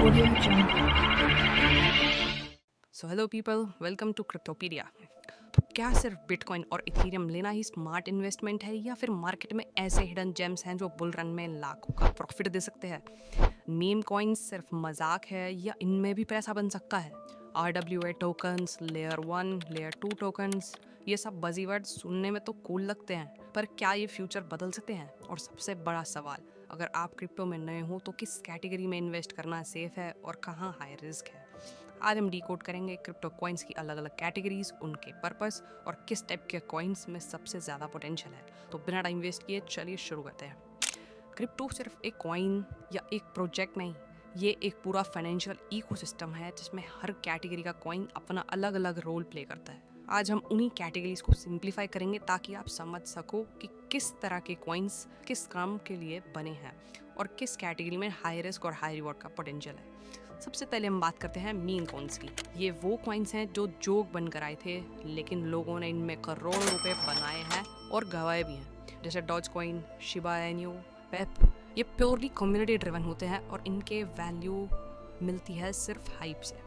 Audio Jungle. So hello people, welcome to Cryptopedia. तो क्या सिर्फ बिटकॉइन और इथेरियम लेना ही स्मार्ट इन्वेस्टमेंट है, या फिर मार्केट में ऐसे हिडन जेम्स हैं जो बुल रन में लाखों का प्रॉफिट दे सकते हैं? मीम कॉइन्स सिर्फ मजाक है या इनमें भी पैसा बन सकता है? RWA tokens, layer 1, layer 2 tokens, ये सब बजीवर्ड सुनने में तो कूल लगते हैं, पर क्या ये फ्यूचर बदल सकते हैं? और सबसे बड़ा सवाल, अगर आप क्रिप्टो में नए हो तो किस कैटेगरी में इन्वेस्ट करना सेफ है और कहाँ हाई रिस्क है? आज हम डिकोड करेंगे क्रिप्टो कॉइन्स की अलग अलग कैटेगरीज, उनके पर्पस और किस टाइप के कॉइन्स में सबसे ज़्यादा पोटेंशियल है। तो बिना टाइम वेस्ट किए चलिए शुरू करते हैं। क्रिप्टो सिर्फ एक कॉइन या एक प्रोजेक्ट नहीं, ये एक पूरा फाइनेंशियल इकोसिस्टम है जिसमें हर कैटेगरी का कॉइन अपना अलग अलग रोल प्ले करता है। आज हम उन्हीं कैटेगरीज को सिंप्लीफाई करेंगे ताकि आप समझ सको कि किस तरह के कॉइन्स किस काम के लिए बने हैं और किस कैटेगरी में हाई रिस्क और हाई रिवॉर्ड का पोटेंशियल है। सबसे पहले हम बात करते हैं मीम कॉइन्स की। ये वो कॉइन्स हैं जो जोक बनकर आए थे, लेकिन लोगों ने इनमें करोड़ों रुपए बनाए हैं और गंवाए भी हैं, जैसे डॉज कॉइन, शिबा इनू, पेप। ये प्योरली कम्युनिटी ड्रिवन होते हैं और इनके वैल्यू मिलती है सिर्फ हाइप से।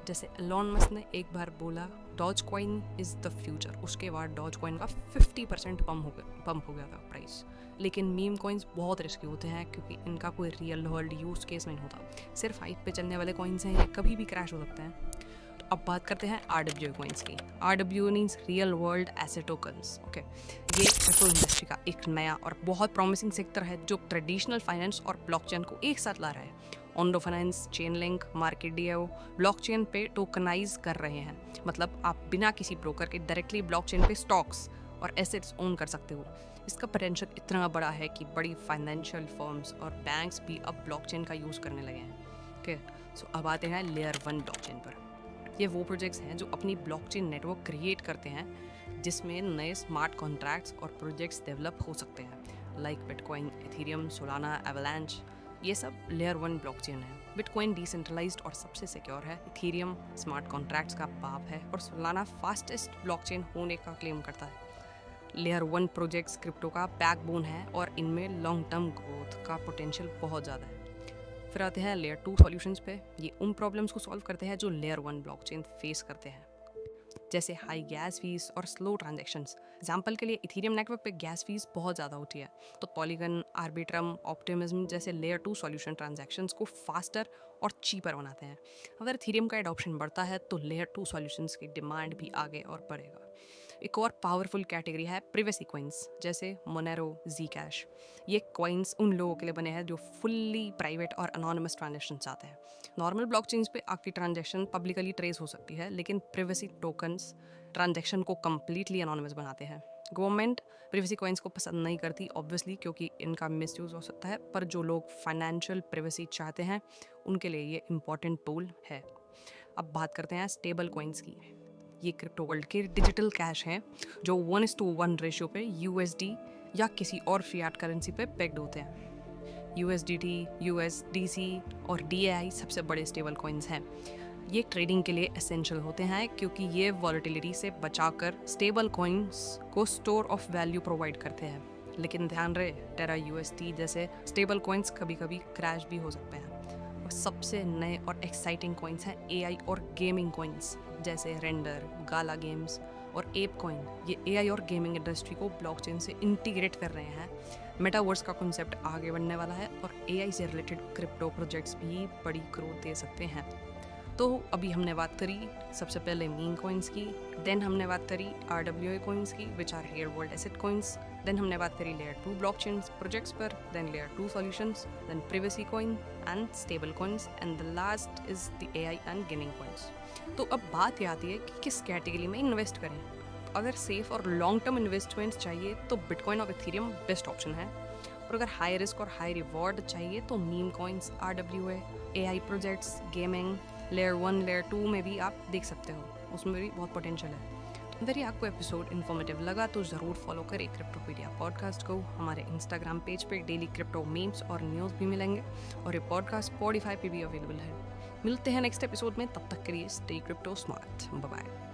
जैसे एलोन मस्क ने एक बार बोला dogecoin is the future, उसके बाद डॉज कॉइन का 50% पंप हो गया था प्राइस। लेकिन मीम कॉइन्स बहुत रिस्की होते हैं क्योंकि इनका कोई रियल वर्ल्ड यूज केस नहीं होता, सिर्फ हाइप पे चलने वाले कॉइन्स हैं, ये कभी भी क्रैश हो सकते हैं। तो अब बात करते हैं RWA कॉइन्स की। RWA means real world asset tokens. Okay, ये क्रिप्टो इंडस्ट्री का एक नया और बहुत प्रॉमिसिंग सेक्टर है जो ट्रेडिशनल फाइनेंस और ब्लॉकचेन को एक साथ ला रहा है। Ondo finance, Chainlink, market DAO blockchain पे टोकनाइज कर रहे हैं, मतलब आप बिना किसी ब्रोकर के डायरेक्टली ब्लॉकचेन पे स्टॉक्स और एसेट्स ओन कर सकते हो। इसका पोटेंशियल इतना बड़ा है कि बड़ी फाइनेंशियल फर्म्स और बैंक्स भी अब ब्लॉकचेन का यूज़ करने लगे हैं। ओके, सो अब आते हैं लेयर 1 ब्लॉकचेन पर। ये वो प्रोजेक्ट्स हैं जो अपनी ब्लॉकचेन नेटवर्क क्रिएट करते हैं जिसमें नए स्मार्ट कॉन्ट्रैक्ट्स और प्रोजेक्ट्स डेवलप हो सकते हैं, like bitcoin, Ethereum, Solana, avalanche. ये सब लेयर 1 ब्लॉकचेन है। बिटकॉइन डिसेंट्रलाइज्ड और सबसे सिक्योर है, इथेरियम स्मार्ट कॉन्ट्रैक्ट्स का बाप है और सोलाना फास्टेस्ट ब्लॉकचेन होने का क्लेम करता है। लेयर 1 प्रोजेक्ट्स क्रिप्टो का बैकबोन है और इनमें लॉन्ग टर्म ग्रोथ का पोटेंशियल बहुत ज़्यादा है। फिर आते हैं लेयर 2 सॉल्यूशंस पे। ये उन प्रॉब्लम्स को सॉल्व करते हैं जो लेयर 1 ब्लॉकचेन फेस करते हैं, जैसे हाई गैस फीस और स्लो ट्रांजैक्शंस। एग्जाम्पल के लिए इथेरियम नेटवर्क पे गैस फीस बहुत ज़्यादा होती है, तो पॉलीगन, आर्बिट्रम, ऑप्टिमिज्म जैसे लेयर 2 सॉल्यूशन ट्रांजैक्शंस को फास्टर और चीपर बनाते हैं। अगर इथेरियम का एडॉप्शन बढ़ता है तो लेयर 2 सॉल्यूशंस की डिमांड भी आगे और बढ़ेगा। एक और पावरफुल कैटेगरी है प्रिवेसी कॉइन्स, जैसे मोनेरो, Zcash। ये कॉइन्स उन लोगों के लिए बने हैं जो फुल्ली प्राइवेट और अनोनिमस ट्रांजैक्शन चाहते हैं। नॉर्मल ब्लॉकचेन्स पे आपकी ट्रांजैक्शन पब्लिकली ट्रेस हो सकती है, लेकिन प्रिवेसी टोकन्स ट्रांजैक्शन को कम्प्लीटली अनोनिमस बनाते हैं। गवर्नमेंट प्रिवेसी कॉइन्स को पसंद नहीं करती ऑब्वियसली, क्योंकि इनका मिसयूज़ हो सकता है, पर जो लोग फाइनेंशियल प्रिवेसी चाहते हैं उनके लिए ये इम्पॉर्टेंट टूल है। अब बात करते हैं स्टेबल कॉइन्स की। ये क्रिप्टो वर्ल्ड के डिजिटल कैश हैं जो 1:1 रेशियो पे USD या किसी और फिएट करेंसी पे पेग्ड होते हैं। USDT, USDC और DAI सबसे बड़े स्टेबल कॉइन्स हैं। ये ट्रेडिंग के लिए एसेंशियल होते हैं क्योंकि ये वॉलेटिलिटी से बचाकर स्टेबल कॉइन्स को स्टोर ऑफ वैल्यू प्रोवाइड करते हैं। लेकिन ध्यान रहे, टेरा UST जैसे स्टेबल कॉइन्स कभी कभी क्रैश भी हो सकते हैं। और सबसे नए और एक्साइटिंग कॉइन्स हैं AI और गेमिंग कॉइन्स, जैसे रेंडर, गाला गेम्स और एप कॉइन। ये AI और गेमिंग इंडस्ट्री को ब्लॉकचेन से इंटीग्रेट कर रहे हैं। मेटावर्स का कॉन्सेप्ट आगे बढ़ने वाला है और AI से रिलेटेड क्रिप्टो प्रोजेक्ट्स भी बड़ी ग्रोथ दे सकते हैं। तो अभी हमने बात करी सबसे पहले मीम कॉइन्स की, देन हमने बात करी RWA कॉइन्स की which are real world asset coins, then हमने बात करी लेयर 2 ब्लॉकचेन प्रोजेक्ट्स पर, then layer 2 solutions, then privacy coin and stable coins, and the last is the AI and gaming coins. तो अब बात ये आती है कि किस कैटेगरी में इन्वेस्ट करें। अगर सेफ और लॉन्ग टर्म इन्वेस्टमेंट चाहिए तो बिटकॉइन और इथेरियम बेस्ट ऑप्शन है, और अगर हाई रिस्क और हाई रिवॉर्ड चाहिए तो meme coins, RWA, AI projects, gaming, layer 1, layer 2 में भी आप देख सकते हो, उसमें भी बहुत पोटेंशियल है। अगर ये आपको एपिसोड इन्फॉर्मेटिव लगा तो ज़रूर फॉलो करें क्रिप्टोपीडिया पॉडकास्ट को। हमारे इंस्टाग्राम पेज पे डेली क्रिप्टो मीम्स और न्यूज़ भी मिलेंगे, और ये पॉडकास्ट Spotify पे भी अवेलेबल है। मिलते हैं नेक्स्ट एपिसोड में, तब तक के लिए stay crypto smart. Bye bye.